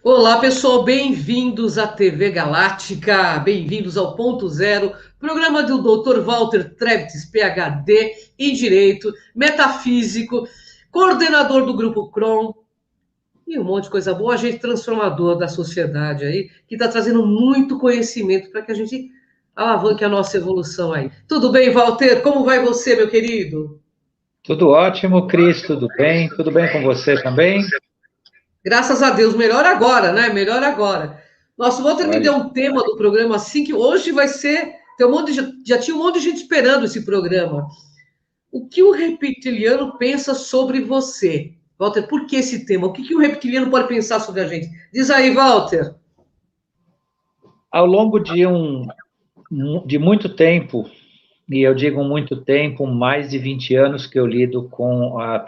Olá, pessoal, bem-vindos à TV Galáctica, bem-vindos ao Ponto Zero, programa do Dr. Walter Trebtes, PhD em Direito, metafísico, coordenador do Grupo Crom e um monte de coisa boa, agente transformador da sociedade aí, que está trazendo muito conhecimento para que a gente alavanque a nossa evolução aí. Tudo bem, Walter? Como vai você, meu querido? Tudo ótimo, Cris, tudo bem? Tudo bem com você também? Graças a Deus, melhor agora, né? Melhor agora. Nossa, o Walter me deu Olha, um tema do programa assim que hoje vai ser. Tem um monte já tinha um monte de gente esperando esse programa. O que o reptiliano pensa sobre você? Walter, por que esse tema? O que o reptiliano pode pensar sobre a gente? Diz aí, Walter. ao longo de muito tempo, e eu digo muito tempo, mais de 20 anos que eu lido com a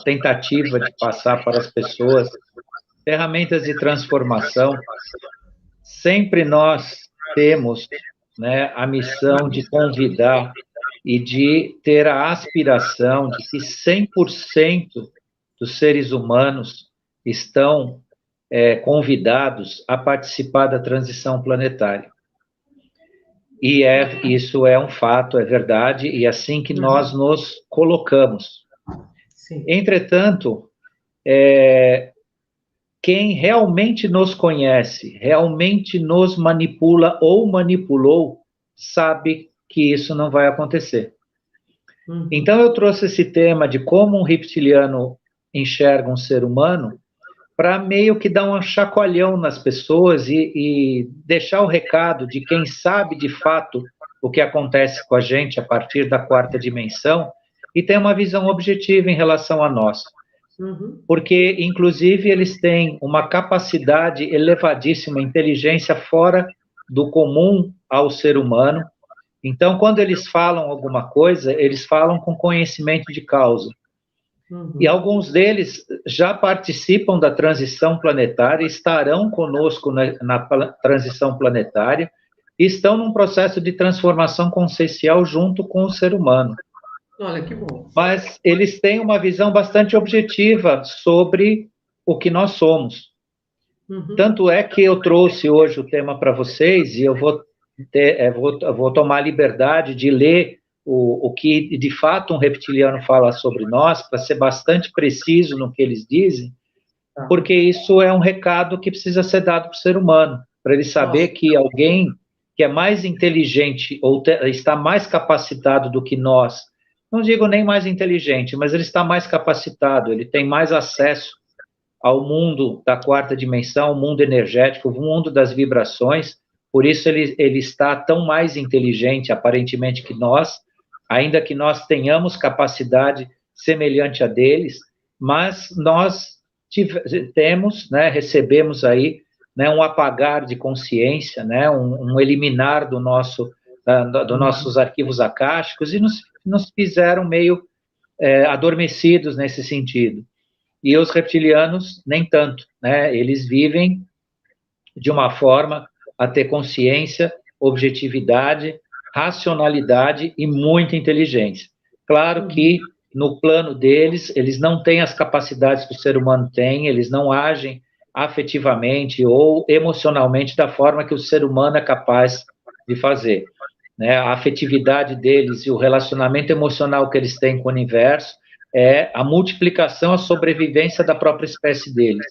tentativa de passar para as pessoas ferramentas de transformação, sempre nós temos, né, a missão de convidar e de ter a aspiração de que 100% dos seres humanos estão convidados a participar da transição planetária. E isso é um fato, é verdade, e é assim que nós nos colocamos. Sim. Entretanto, quem realmente nos conhece, realmente nos manipula ou manipulou, sabe que isso não vai acontecer. Uhum. Então, eu trouxe esse tema de como um reptiliano enxerga um ser humano para meio que dar um chacoalhão nas pessoas e deixar o recado de quem sabe de fato o que acontece com a gente a partir da quarta dimensão e tem uma visão objetiva em relação a nós. Uhum. Porque, inclusive, eles têm uma capacidade elevadíssima, inteligência fora do comum ao ser humano. Então, quando eles falam alguma coisa, eles falam com conhecimento de causa. E Uhum. alguns deles já participam da transição planetária, estarão conosco na transição planetária, e estão num processo de transformação consciencial junto com o ser humano. Olha que bom. Mas eles têm uma visão bastante objetiva sobre o que nós somos. Uhum. Tanto é que eu trouxe hoje o tema para vocês, e eu vou tomar a liberdade de ler o que de fato um reptiliano fala sobre nós, para ser bastante preciso no que eles dizem, Tá. porque isso é um recado que precisa ser dado para o ser humano, para ele saber Nossa. que alguém que é mais inteligente ou está mais capacitado do que nós, não digo nem mais inteligente, mas ele está mais capacitado, ele tem mais acesso ao mundo da quarta dimensão, o mundo energético, o mundo das vibrações, por isso ele está tão mais inteligente, aparentemente, que nós, ainda que nós tenhamos capacidade semelhante a deles, mas nós temos, né, recebemos aí, né, um apagar de consciência, né, um eliminar dos nossos arquivos acásticos e nos fizeram meio adormecidos nesse sentido. E os reptilianos, nem tanto, né? Eles vivem de uma forma a ter consciência, objetividade, racionalidade e muita inteligência. Claro Uhum. que no plano deles, eles não têm as capacidades que o ser humano tem, eles não agem afetivamente ou emocionalmente da forma que o ser humano é capaz de fazer. Né? A afetividade deles e o relacionamento emocional que eles têm com o universo é a multiplicação, a sobrevivência da própria espécie deles,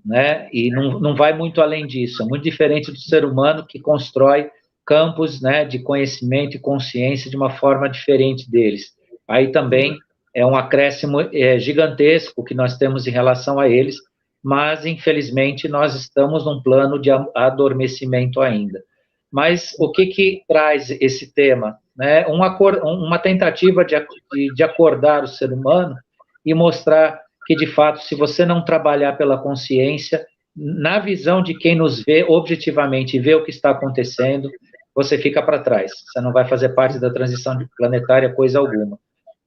né? E não vai muito além disso, é muito diferente do ser humano que constrói campos, né, de conhecimento e consciência de uma forma diferente deles. Aí também é um acréscimo gigantesco que nós temos em relação a eles, mas infelizmente nós estamos num plano de adormecimento ainda. Mas o que traz esse tema? Né? Uma tentativa de acordar o ser humano e mostrar que, de fato, se você não trabalhar pela consciência, na visão de quem nos vê objetivamente e vê o que está acontecendo, você fica para trás. Você não vai fazer parte da transição planetária, coisa alguma.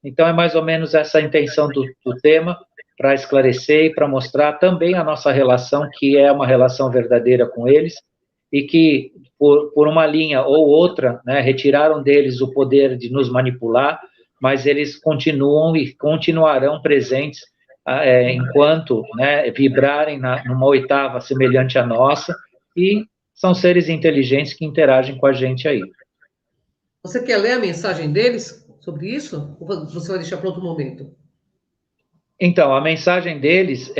Então, é mais ou menos essa a intenção do tema, para esclarecer e para mostrar também a nossa relação, que é uma relação verdadeira com eles, e que, por uma linha ou outra, né, retiraram deles o poder de nos manipular, mas eles continuam e continuarão presentes enquanto, né, vibrarem numa oitava semelhante à nossa, e são seres inteligentes que interagem com a gente aí. Você quer ler a mensagem deles sobre isso? Ou você vai deixar para outro momento? Então, a mensagem deles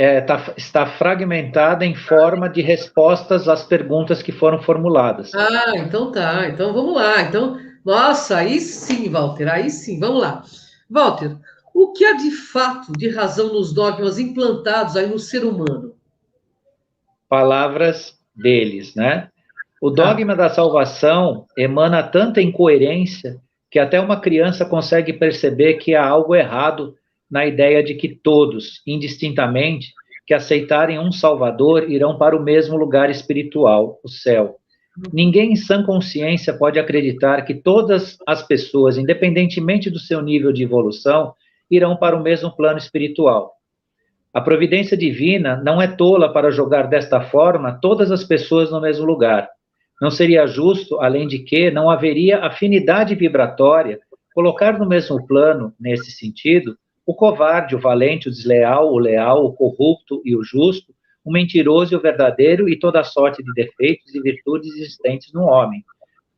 está fragmentada em forma de respostas às perguntas que foram formuladas. Ah, então tá. Então vamos lá. Então, nossa, aí sim, Walter, aí sim, vamos lá. Walter, o que há de fato, de razão nos dogmas implantados aí no ser humano? Palavras deles, né? O Tá. dogma da salvação emana tanta incoerência que até uma criança consegue perceber que há algo errado na ideia de que todos, indistintamente, que aceitarem um Salvador irão para o mesmo lugar espiritual, o céu. Ninguém em sã consciência pode acreditar que todas as pessoas, independentemente do seu nível de evolução, irão para o mesmo plano espiritual. A providência divina não é tola para jogar desta forma todas as pessoas no mesmo lugar. Não seria justo, além de que não haveria afinidade vibratória, colocar no mesmo plano, nesse sentido, o covarde, o valente, o desleal, o leal, o corrupto e o justo, o mentiroso e o verdadeiro e toda sorte de defeitos e virtudes existentes no homem.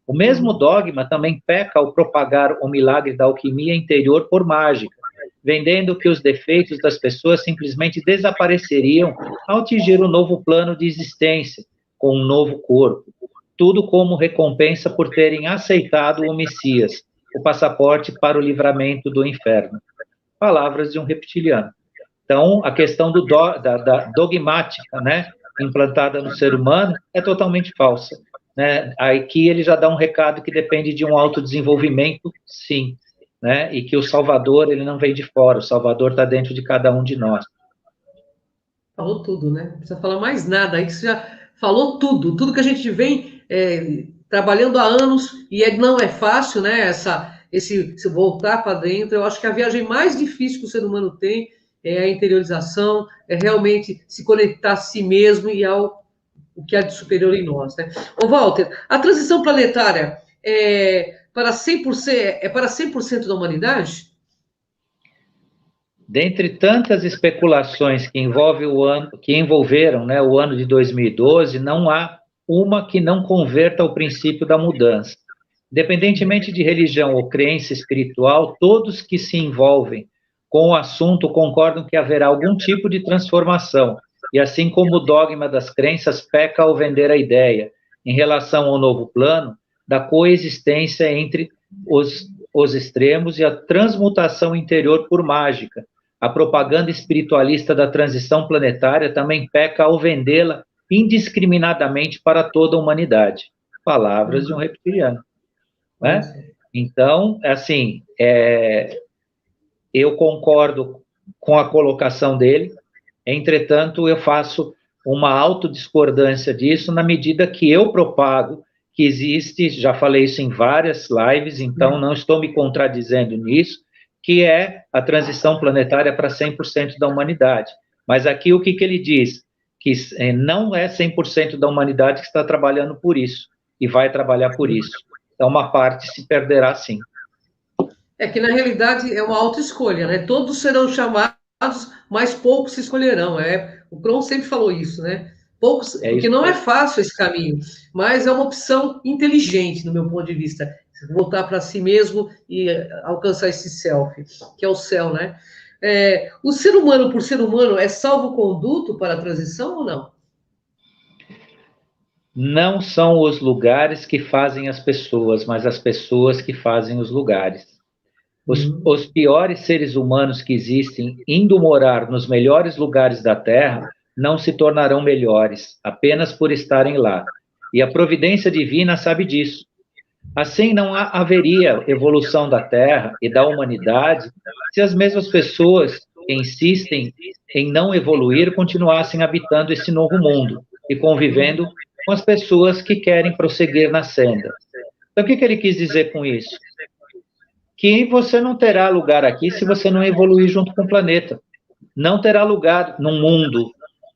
O mesmo dogma também peca ao propagar o milagre da alquimia interior por mágica, vendendo que os defeitos das pessoas simplesmente desapareceriam ao atingir um novo plano de existência, com um novo corpo. Tudo como recompensa por terem aceitado o Messias, o passaporte para o livramento do inferno. Palavras de um reptiliano. Então, a questão da dogmática, né, implantada no ser humano, é totalmente falsa. Né? Aqui ele já dá um recado que depende de um autodesenvolvimento, sim, né? E que o Salvador, ele não vem de fora, o Salvador está dentro de cada um de nós. Falou tudo, né? Não precisa falar mais nada. Aí que você já falou tudo. Tudo que a gente vem trabalhando há anos e não é fácil, né? Se voltar para dentro. Eu acho que a viagem mais difícil que o ser humano tem é a interiorização, é realmente se conectar a si mesmo e ao o que há de superior em nós, né? Ô, Walter, a transição planetária para 100% da humanidade? Dentre tantas especulações que envolveram, né, o ano de 2012, não há uma que não converta ao princípio da mudança. Independentemente de religião ou crença espiritual, todos que se envolvem com o assunto concordam que haverá algum tipo de transformação, e assim como o dogma das crenças peca ao vender a ideia, em relação ao novo plano, da coexistência entre os extremos e a transmutação interior por mágica. A propaganda espiritualista da transição planetária também peca ao vendê-la indiscriminadamente para toda a humanidade. Palavras de um reptiliano. Né? Então, assim, eu concordo com a colocação dele, entretanto, eu faço uma autodiscordância disso na medida que eu propago que existe, já falei isso em várias lives, então não estou me contradizendo nisso, que é a transição planetária para 100% da humanidade. Mas aqui o que ele diz? Que não é 100% da humanidade que está trabalhando por isso, e vai trabalhar por isso. Então, uma parte se perderá, sim. É que, na realidade, é uma autoescolha, né? Todos serão chamados, mas poucos se escolherão. O Cron sempre falou isso, né? Poucos, porque não é fácil esse caminho, mas é uma opção inteligente, no meu ponto de vista. Voltar para si mesmo e alcançar esse self, que é o céu, né? O ser humano, por ser humano, é salvo-conduto para a transição ou não? Não são os lugares que fazem as pessoas, mas as pessoas que fazem os lugares. Os piores seres humanos que existem, indo morar nos melhores lugares da Terra, não se tornarão melhores, apenas por estarem lá. E a providência divina sabe disso. Assim, não haveria evolução da Terra e da humanidade se as mesmas pessoas que insistem em não evoluir continuassem habitando esse novo mundo e convivendo com as pessoas que querem prosseguir na senda. Então, o que ele quis dizer com isso? Que você não terá lugar aqui se você não evoluir junto com o planeta. Não terá lugar num mundo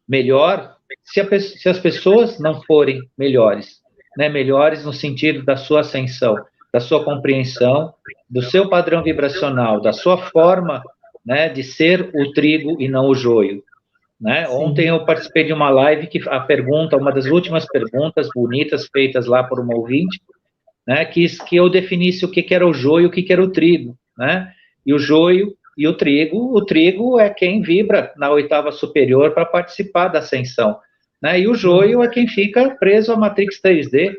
melhor se as pessoas não forem melhores. Né? Melhores no sentido da sua ascensão, da sua compreensão, do seu padrão vibracional, da sua forma né, de ser o trigo e não o joio. Né? Ontem eu participei de uma live que a pergunta, uma das últimas perguntas bonitas feitas lá por uma ouvinte, né, quis que eu definisse o que era o joio e o que era o trigo, né? E o joio e o trigo é quem vibra na oitava superior para participar da ascensão, né? E o joio é quem fica preso à Matrix 3D,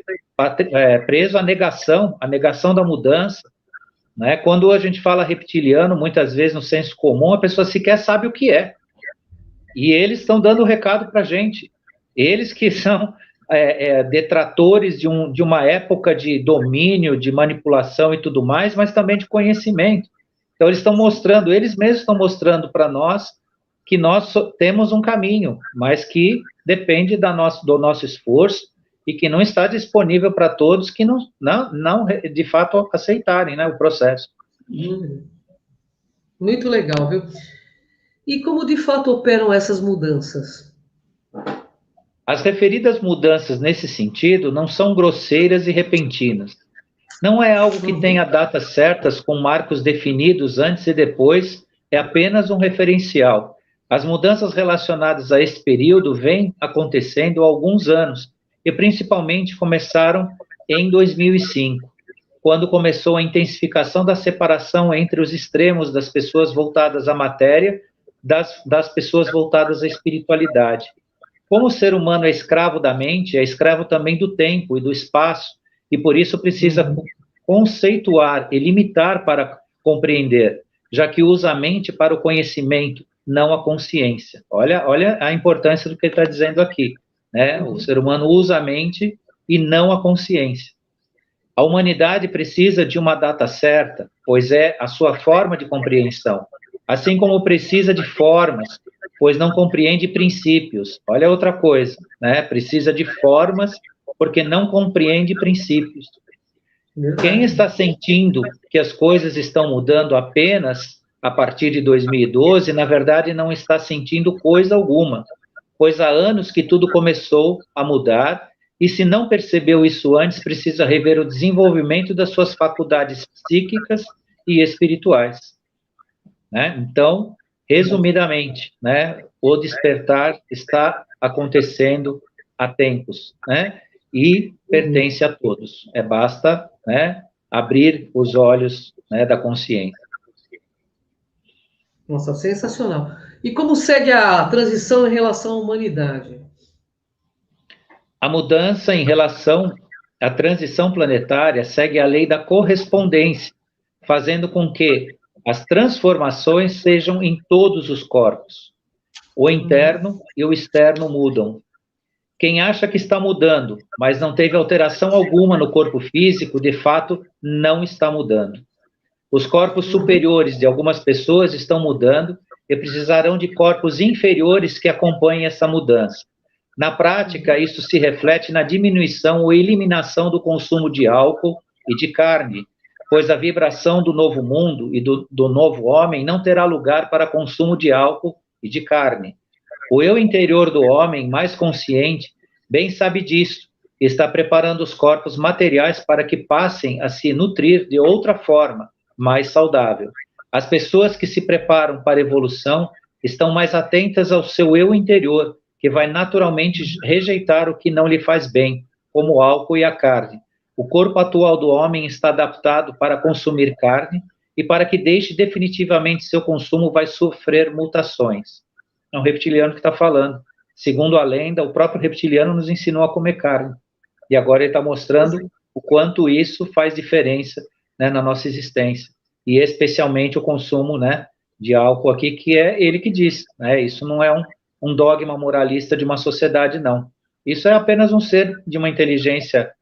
preso à negação da mudança, né? Quando a gente fala reptiliano, muitas vezes no senso comum, a pessoa sequer sabe o que é. E eles estão dando o recado para a gente. Eles que são detratores de uma época de domínio, de manipulação e tudo mais, mas também de conhecimento. Então, eles mesmos estão mostrando para nós que nós temos um caminho, mas que depende do nosso esforço e que não está disponível para todos que não de fato aceitarem, né, o processo. Muito legal, viu? E como de fato operam essas mudanças? As referidas mudanças nesse sentido não são grosseiras e repentinas. Não é algo que tenha datas certas com marcos definidos antes e depois, é apenas um referencial. As mudanças relacionadas a esse período vêm acontecendo há alguns anos, e principalmente começaram em 2005, quando começou a intensificação da separação entre os extremos das pessoas voltadas à matéria, das pessoas voltadas à espiritualidade. Como o ser humano é escravo da mente, é escravo também do tempo e do espaço, e por isso precisa conceituar e limitar para compreender, já que usa a mente para o conhecimento, não a consciência. Olha a importância do que ele está dizendo aqui, né? O ser humano usa a mente e não a consciência. A humanidade precisa de uma data certa, pois é a sua forma de compreensão, assim como precisa de formas, pois não compreende princípios. Olha outra coisa, né? Precisa de formas, porque não compreende princípios. Quem está sentindo que as coisas estão mudando apenas a partir de 2012, na verdade não está sentindo coisa alguma, pois há anos que tudo começou a mudar, e se não percebeu isso antes, precisa rever o desenvolvimento das suas faculdades psíquicas e espirituais. Né? Então, resumidamente, né, o despertar está acontecendo há tempos, né, e pertence a todos. Basta, né, abrir os olhos, né, da consciência. Nossa, sensacional. E como segue a transição em relação à humanidade? A mudança em relação à transição planetária segue a lei da correspondência, fazendo com que as transformações sejam em todos os corpos. O interno e o externo mudam. Quem acha que está mudando, mas não teve alteração alguma no corpo físico, de fato, não está mudando. Os corpos superiores de algumas pessoas estão mudando e precisarão de corpos inferiores que acompanhem essa mudança. Na prática, isso se reflete na diminuição ou eliminação do consumo de álcool e de carne, pois a vibração do novo mundo e do novo homem não terá lugar para consumo de álcool e de carne. O eu interior do homem, mais consciente, bem sabe disso, e está preparando os corpos materiais para que passem a se nutrir de outra forma, mais saudável. As pessoas que se preparam para a evolução estão mais atentas ao seu eu interior, que vai naturalmente rejeitar o que não lhe faz bem, como o álcool e a carne. O corpo atual do homem está adaptado para consumir carne, e para que deixe definitivamente seu consumo vai sofrer mutações. É um reptiliano que está falando. Segundo a lenda, o próprio reptiliano nos ensinou a comer carne. E agora ele está mostrando o quanto isso faz diferença, né, na nossa existência. E especialmente o consumo, né, de álcool aqui, que é ele que diz. Né, isso não é um dogma moralista de uma sociedade, não. Isso é apenas um ser de uma inteligência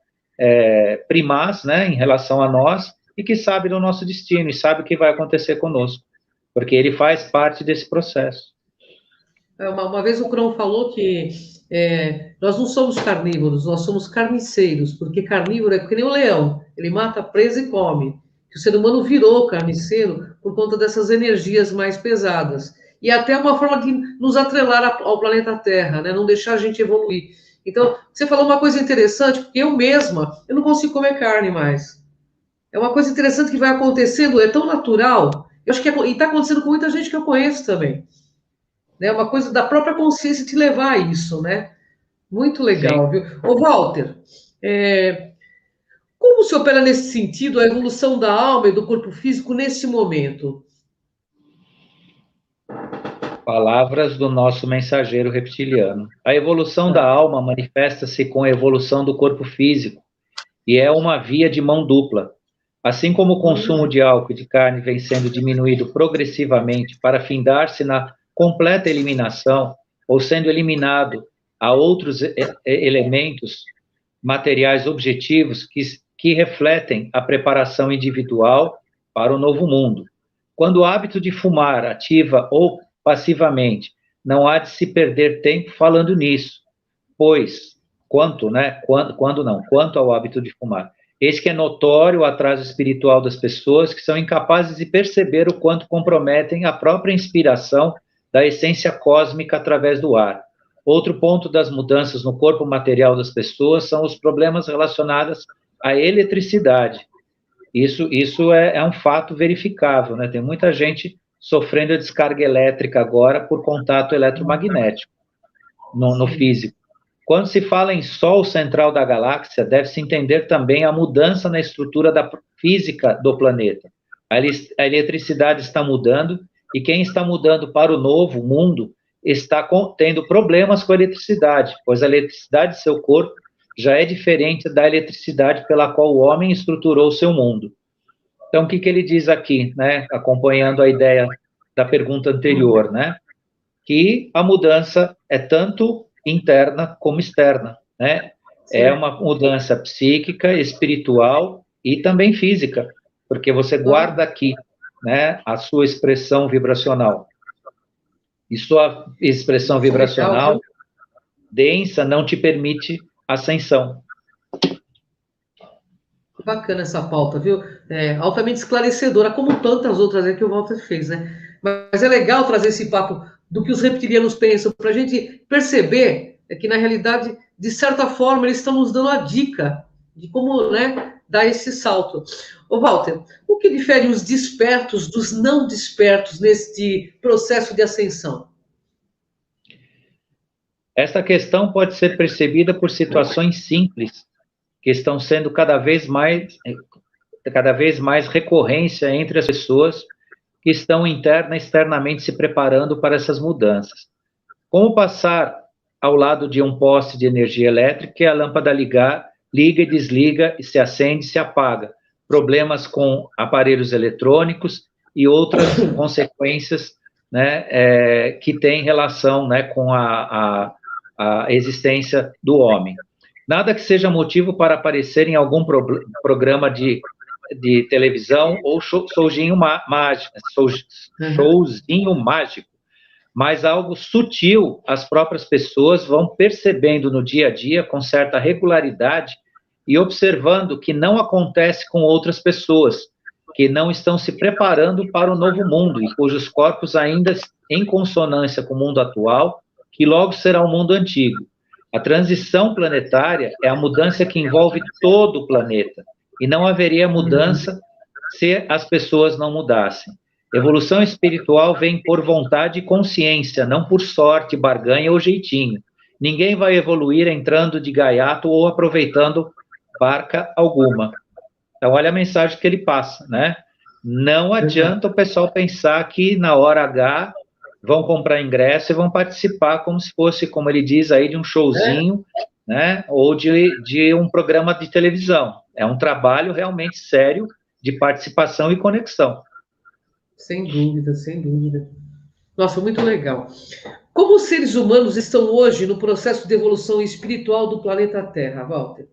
primaz, né, em relação a nós, e que sabe do nosso destino, e sabe o que vai acontecer conosco. Porque ele faz parte desse processo. Uma vez o Crohn falou que nós não somos carnívoros, nós somos carniceiros, porque carnívoro é que nem o leão, ele mata a presa e come. O ser humano virou carniceiro por conta dessas energias mais pesadas. E até uma forma de nos atrelar ao planeta Terra, né? Não deixar a gente evoluir. Então, você falou uma coisa interessante, porque eu mesma, eu não consigo comer carne mais. É uma coisa interessante que vai acontecendo, é tão natural, Eu acho que está acontecendo com muita gente que eu conheço também. Né? Uma coisa da própria consciência te levar a isso, né? Muito legal, Sim. viu? Ô, Walter, como se opera nesse sentido a evolução da alma e do corpo físico nesse momento? Palavras do nosso mensageiro reptiliano. A evolução da Tá. alma manifesta-se com a evolução do corpo físico e é uma via de mão dupla. Assim como o consumo de álcool e de carne vem sendo diminuído progressivamente para findar-se na completa eliminação, ou sendo eliminado a outros elementos materiais objetivos que refletem a preparação individual para o novo mundo. Quando o hábito de fumar, ativa ou passivamente, não há de se perder tempo falando nisso, pois, quanto ao hábito de fumar, eis que é notório o atraso espiritual das pessoas que são incapazes de perceber o quanto comprometem a própria inspiração da essência cósmica através do ar. Outro ponto das mudanças no corpo material das pessoas são os problemas relacionados à eletricidade. Isso é um fato verificável, né? Tem muita gente sofrendo a descarga elétrica agora por contato eletromagnético no físico. Quando se fala em Sol central da galáxia, deve-se entender também a mudança na estrutura da física do planeta. A eletricidade está mudando e quem está mudando para o novo mundo está tendo problemas com a eletricidade, pois a eletricidade de seu corpo já é diferente da eletricidade pela qual o homem estruturou o seu mundo. Então, o que ele diz aqui, né, acompanhando a ideia da pergunta anterior, né, que a mudança é tanto interna como externa, né? É uma mudança psíquica, espiritual e também física, porque você guarda aqui, né, a sua expressão vibracional. E sua expressão vibracional densa não te permite ascensão. Bacana essa pauta, viu? Altamente esclarecedora, como tantas outras aí que o Walter fez, né? Mas é legal trazer esse papo do que os reptilianos pensam, para a gente perceber que, na realidade, de certa forma, eles estão nos dando a dica de como, né, dar esse salto. Ô, Walter, o que difere os despertos dos não despertos neste processo de ascensão? Esta questão pode ser percebida por situações simples, que estão sendo cada vez mais recorrência entre as pessoas que estão interna e externamente se preparando para essas mudanças. Como passar ao lado de um poste de energia elétrica e a lâmpada liga e desliga, e se acende e se apaga. Problemas com aparelhos eletrônicos e outras consequências, né, que têm relação, né, com a existência do homem. Nada que seja motivo para aparecer em algum programa de televisão ou showzinho mágico, mas algo sutil as próprias pessoas vão percebendo no dia a dia com certa regularidade e observando que não acontece com outras pessoas, que não estão se preparando para o novo mundo e cujos corpos ainda em consonância com o mundo atual, que logo será o mundo antigo. A transição planetária é a mudança que envolve todo o planeta, e não haveria mudança se as pessoas não mudassem. Evolução espiritual vem por vontade e consciência, não por sorte, barganha ou jeitinho. Ninguém vai evoluir entrando de gaiato ou aproveitando barca alguma. Então, olha a mensagem que ele passa, né? Não adianta o pessoal pensar que na hora H vão comprar ingresso e vão participar como se fosse, como ele diz aí, de um showzinho, né? Ou de um programa de televisão. É um trabalho realmente sério de participação e conexão. Sem dúvida, sem dúvida. Nossa, muito legal. Como os seres humanos estão hoje no processo de evolução espiritual do planeta Terra, Walter?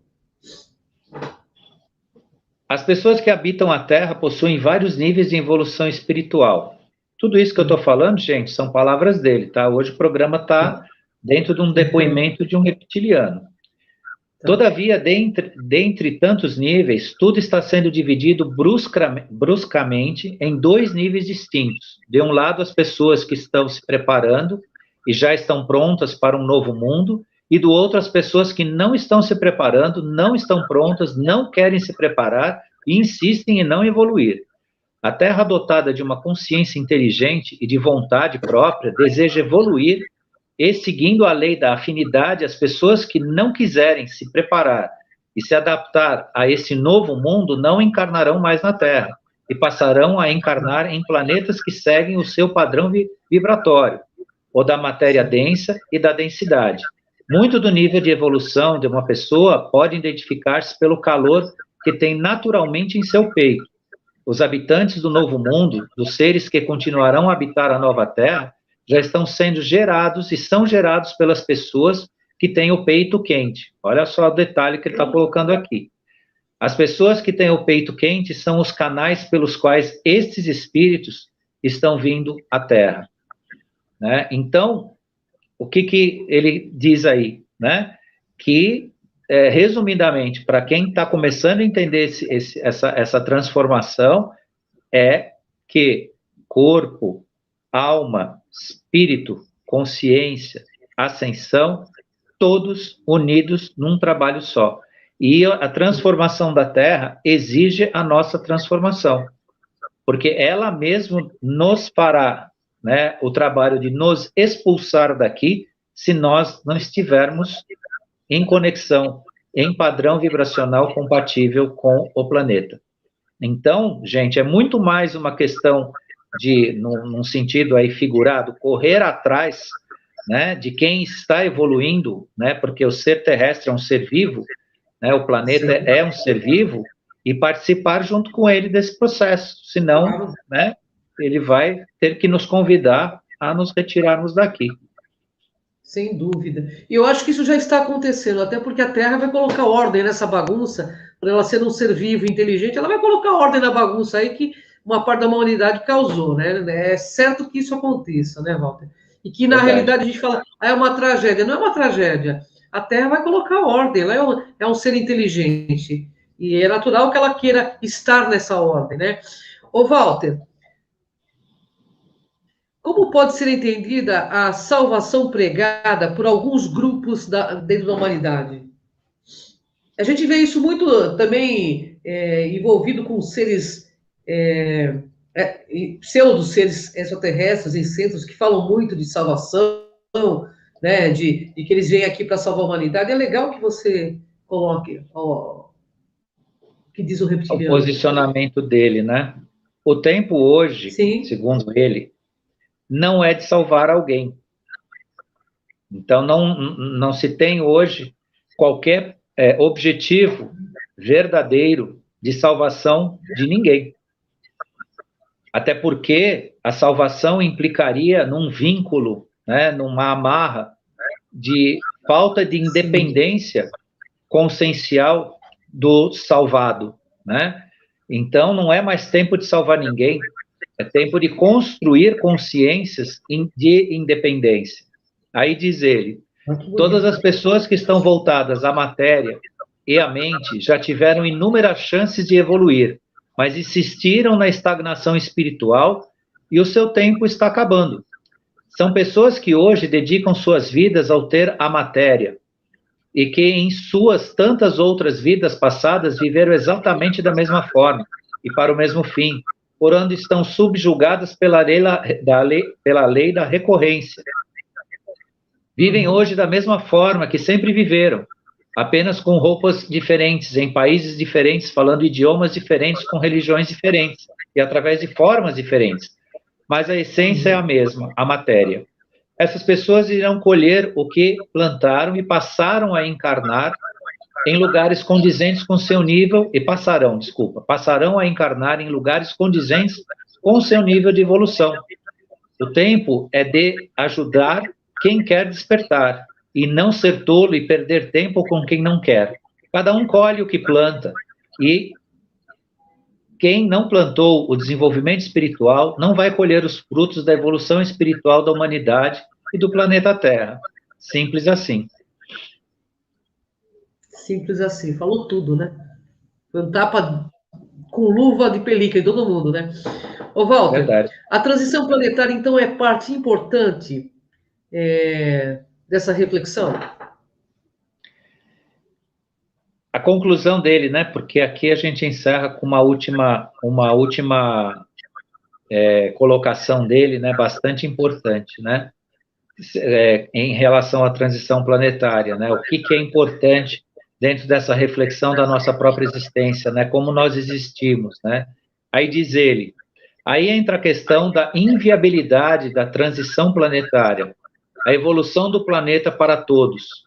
As pessoas que habitam a Terra possuem vários níveis de evolução espiritual. Tudo isso que eu estou falando, gente, são palavras dele, tá? Hoje o programa está dentro de um depoimento de um reptiliano. Todavia, dentre tantos níveis, tudo está sendo dividido bruscamente em dois níveis distintos. De um lado, as pessoas que estão se preparando e já estão prontas para um novo mundo, e do outro, as pessoas que não estão se preparando, não estão prontas, não querem se preparar e insistem em não evoluir. A Terra, dotada de uma consciência inteligente e de vontade própria, deseja evoluir e, seguindo a lei da afinidade, as pessoas que não quiserem se preparar e se adaptar a esse novo mundo não encarnarão mais na Terra e passarão a encarnar em planetas que seguem o seu padrão vibratório, ou da matéria densa e da densidade. Muito do nível de evolução de uma pessoa pode identificar-se pelo calor que tem naturalmente em seu peito. Os habitantes do novo mundo, dos seres que continuarão a habitar a nova Terra, já estão sendo gerados e são gerados pelas pessoas que têm o peito quente. Olha só o detalhe que ele está colocando aqui. As pessoas que têm o peito quente são os canais pelos quais estes espíritos estão vindo à Terra. Né? Então, o que ele diz aí? Né? Que, resumidamente, para quem está começando a entender essa transformação, é que corpo, alma, espírito, consciência, ascensão, todos unidos num trabalho só. E a transformação da Terra exige a nossa transformação, porque ela mesmo nos fará, né, o trabalho de nos expulsar daqui, se nós não estivermos em conexão, em padrão vibracional compatível com o planeta. Então, gente, é muito mais uma questão de, num sentido aí figurado, correr atrás, né, de quem está evoluindo, né, porque o ser terrestre é um ser vivo, né, o planeta é um ser vivo, e participar junto com ele desse processo, senão, né, ele vai ter que nos convidar a nos retirarmos daqui. Sem dúvida. E eu acho que isso já está acontecendo, até porque a Terra vai colocar ordem nessa bagunça, para ela ser um ser vivo, inteligente, ela vai colocar ordem na bagunça aí que uma parte da humanidade causou, né? É certo que isso aconteça, né, Walter? E que, na realidade, a gente fala, é uma tragédia. Não é uma tragédia. A Terra vai colocar ordem, ela é um ser inteligente. E é natural que ela queira estar nessa ordem, né? Ô, Walter, como pode ser entendida a salvação pregada por alguns grupos dentro da humanidade? A gente vê isso muito também envolvido com seres, pseudo-seres extraterrestres em centros que falam muito de salvação, né, de que eles vêm aqui para salvar a humanidade. É legal que você coloque o que diz o reptiliano. O posicionamento dele, né? O tempo hoje, sim, segundo ele, não é de salvar alguém. Então, não se tem hoje qualquer objetivo verdadeiro de salvação de ninguém. Até porque a salvação implicaria num vínculo, né, numa amarra de falta de independência consciencial do salvado, né? Então, não é mais tempo de salvar ninguém, é tempo de construir consciências de independência. Aí diz ele, todas as pessoas que estão voltadas à matéria e à mente já tiveram inúmeras chances de evoluir, mas insistiram na estagnação espiritual e o seu tempo está acabando. São pessoas que hoje dedicam suas vidas ao ter a matéria e que em suas tantas outras vidas passadas viveram exatamente da mesma forma e para o mesmo fim, por onde estão subjugadas pela lei da recorrência. Vivem hoje da mesma forma que sempre viveram, apenas com roupas diferentes, em países diferentes, falando idiomas diferentes, com religiões diferentes, e através de formas diferentes. Mas a essência é a mesma, a matéria. Essas pessoas irão colher o que plantaram e passaram a encarnar em lugares condizentes com seu nível, passarão a encarnar em lugares condizentes com seu nível de evolução. O tempo é de ajudar quem quer despertar, e não ser tolo e perder tempo com quem não quer. Cada um colhe o que planta, e quem não plantou o desenvolvimento espiritual não vai colher os frutos da evolução espiritual da humanidade e do planeta Terra. Simples assim. Simples assim, falou tudo, né? Foi um tapa com luva de pelica em todo mundo, né? Ô, Walter, verdade. A transição planetária, então, é parte importante dessa reflexão? A conclusão dele, né? Porque aqui a gente encerra com uma última colocação dele, né, bastante importante, né, em relação à transição planetária, né, o que é importante dentro dessa reflexão da nossa própria existência, né, como nós existimos, né. Aí diz ele, aí entra a questão da inviabilidade da transição planetária, a evolução do planeta para todos.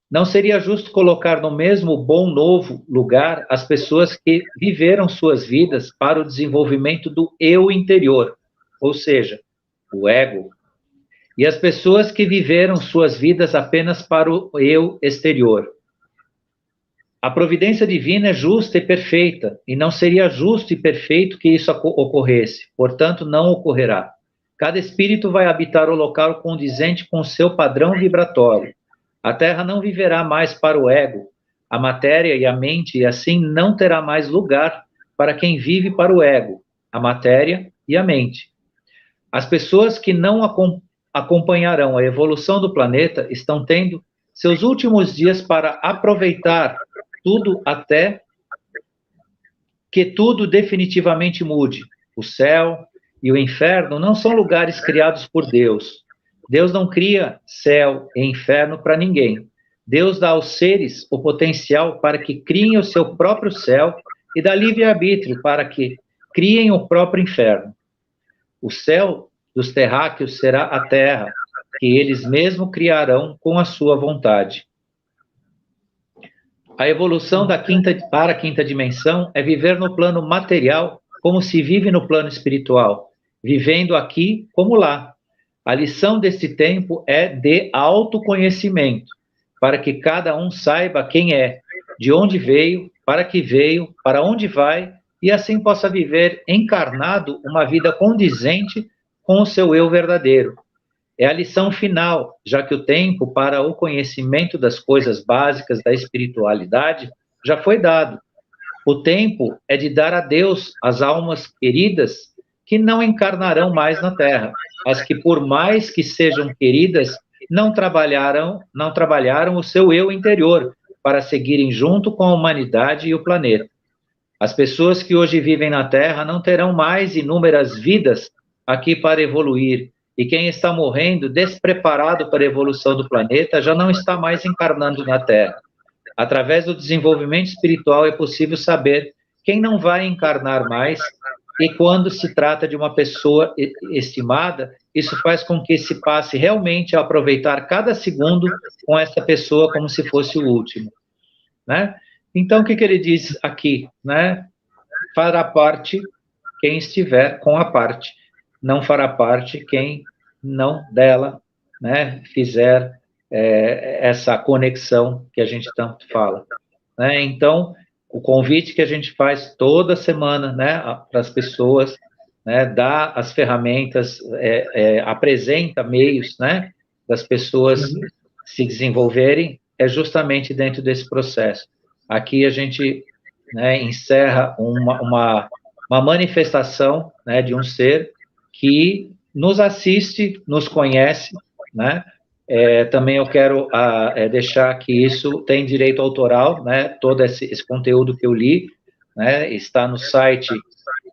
Não seria justo colocar no mesmo bom novo lugar as pessoas que viveram suas vidas para o desenvolvimento do eu interior, ou seja, o ego, e as pessoas que viveram suas vidas apenas para o eu exterior. A providência divina é justa e perfeita, e não seria justo e perfeito que isso ocorresse, portanto, não ocorrerá. Cada espírito vai habitar o local condizente com o seu padrão vibratório. A Terra não viverá mais para o ego, a matéria e a mente, e assim não terá mais lugar para quem vive para o ego, a matéria e a mente. As pessoas que não acompanharão a evolução do planeta estão tendo seus últimos dias para aproveitar tudo até que tudo definitivamente mude. O céu e o inferno não são lugares criados por Deus. Deus não cria céu e inferno para ninguém. Deus dá aos seres o potencial para que criem o seu próprio céu e dá livre-arbítrio para que criem o próprio inferno. O céu dos terráqueos será a terra, que eles mesmos criarão com a sua vontade. A evolução para a quinta dimensão é viver no plano material como se vive no plano espiritual, vivendo aqui como lá. A lição desse tempo é de autoconhecimento, para que cada um saiba quem é, de onde veio, para onde vai, e assim possa viver encarnado uma vida condizente com o seu eu verdadeiro. É a lição final, já que o tempo para o conhecimento das coisas básicas da espiritualidade já foi dado. O tempo é de dar a Deus as almas queridas que não encarnarão mais na Terra, as que por mais que sejam queridas, não trabalharam o seu eu interior para seguirem junto com a humanidade e o planeta. As pessoas que hoje vivem na Terra não terão mais inúmeras vidas aqui para evoluir, e quem está morrendo despreparado para a evolução do planeta já não está mais encarnando na Terra. Através do desenvolvimento espiritual é possível saber quem não vai encarnar mais, e quando se trata de uma pessoa estimada, isso faz com que se passe realmente a aproveitar cada segundo com essa pessoa como se fosse o último, né? Então, o que ele diz aqui, né? Fará parte quem estiver com a parte, não fará parte quem não dela, né, fizer essa conexão que a gente tanto fala, né? Então, o convite que a gente faz toda semana, né, para as pessoas, né, dá as ferramentas, apresenta meios, né, das pessoas se desenvolverem, é justamente dentro desse processo. Aqui a gente, né, encerra uma manifestação, né, de um ser que nos assiste, nos conhece, né? Também eu quero deixar que isso tem direito autoral, né? Todo esse conteúdo que eu li, né, está no site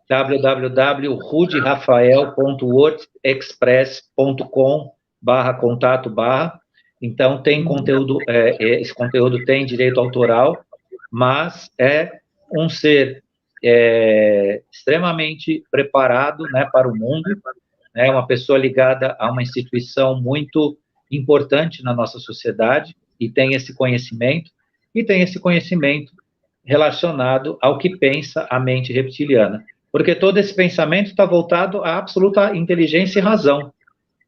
www.rudrafael.wordexpress.com/contato/. Então, tem conteúdo, esse conteúdo tem direito autoral, mas é um ser extremamente preparado, né, para o mundo, né, uma pessoa ligada a uma instituição muito importante na nossa sociedade, e tem esse conhecimento relacionado ao que pensa a mente reptiliana, porque todo esse pensamento está voltado à absoluta inteligência e razão.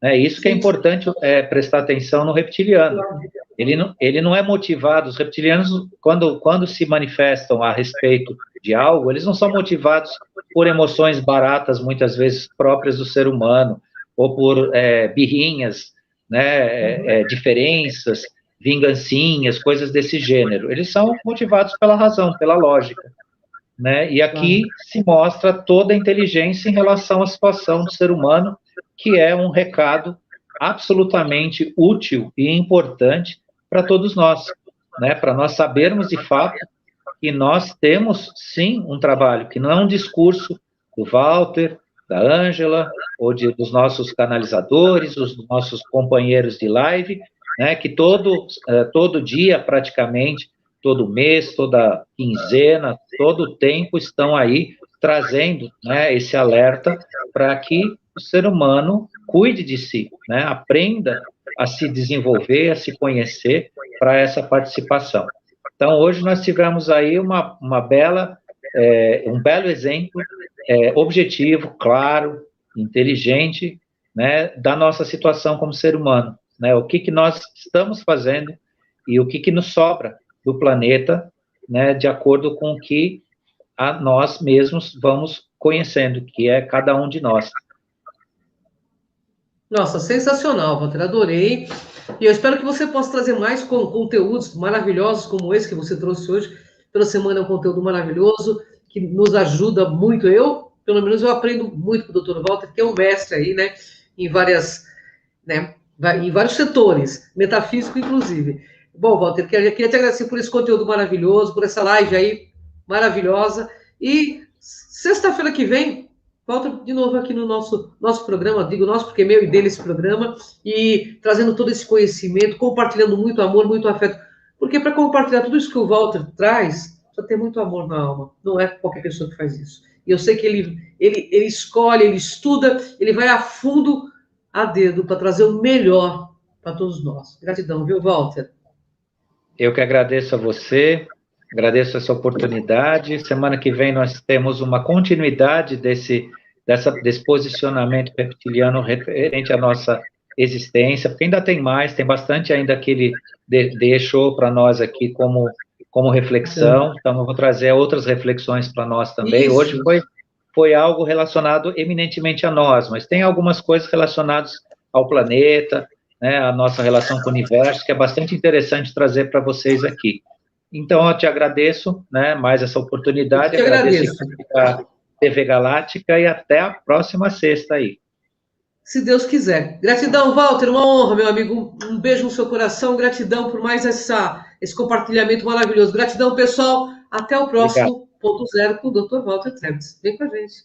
É isso que é importante prestar atenção no reptiliano. Ele não é motivado, os reptilianos, quando se manifestam a respeito de algo, eles não são motivados por emoções baratas, muitas vezes próprias do ser humano, ou por birrinhas, né, diferenças, vingancinhas, coisas desse gênero. Eles são motivados pela razão, pela lógica, né? E aqui se mostra toda a inteligência em relação à situação do ser humano, que é um recado absolutamente útil e importante para todos nós, né? Para nós sabermos de fato que nós temos sim um trabalho, que não é um discurso do Walter, da Ângela, ou dos nossos canalizadores, os nossos companheiros de live, né, que todo dia, praticamente, todo mês, toda quinzena, todo tempo estão aí trazendo, né, esse alerta para que o ser humano cuide de si, né, aprenda a se desenvolver, a se conhecer para essa participação. Então, hoje nós tivemos aí um belo exemplo, objetivo, claro, inteligente, né, da nossa situação como ser humano, né, o que nós estamos fazendo e o que nos sobra do planeta, né, de acordo com o que nós mesmos vamos conhecendo, que é cada um de nós. Nossa, sensacional, Walter, adorei. E eu espero que você possa trazer mais conteúdos maravilhosos como esse que você trouxe hoje. Toda semana é um conteúdo maravilhoso, que nos ajuda muito. Pelo menos, eu aprendo muito com o Dr. Walter, que é um mestre aí, né, em vários setores, metafísico inclusive. Bom, Walter, queria te agradecer por esse conteúdo maravilhoso, por essa live aí maravilhosa. E sexta-feira que vem, volta de novo aqui no nosso programa, digo nosso porque é meu e dele esse programa, e trazendo todo esse conhecimento, compartilhando muito amor, muito afeto. Porque para compartilhar tudo isso que o Walter traz, precisa ter muito amor na alma. Não é qualquer pessoa que faz isso. E eu sei que ele escolhe, ele estuda, ele vai a fundo a dedo para trazer o melhor para todos nós. Gratidão, viu, Walter? Eu que agradeço a você, agradeço essa oportunidade. Semana que vem nós temos uma continuidade desse posicionamento reptiliano referente à nossa existência, porque ainda tem mais, tem bastante ainda que ele deixou para nós aqui como reflexão. Então, eu vou trazer outras reflexões para nós também. Isso. Hoje foi algo relacionado eminentemente a nós, mas tem algumas coisas relacionadas ao planeta, né, a nossa relação com o universo, que é bastante interessante trazer para vocês aqui. Então, eu te agradeço, né, mais essa oportunidade. Eu te agradeço. A TV Galáctica e até a próxima sexta aí. Se Deus quiser. Gratidão, Walter, uma honra, meu amigo. Um beijo no seu coração, gratidão por mais esse compartilhamento maravilhoso. Gratidão, pessoal. Até o próximo Ponto Zero com o Dr. Walter Trebitz. Vem com a gente.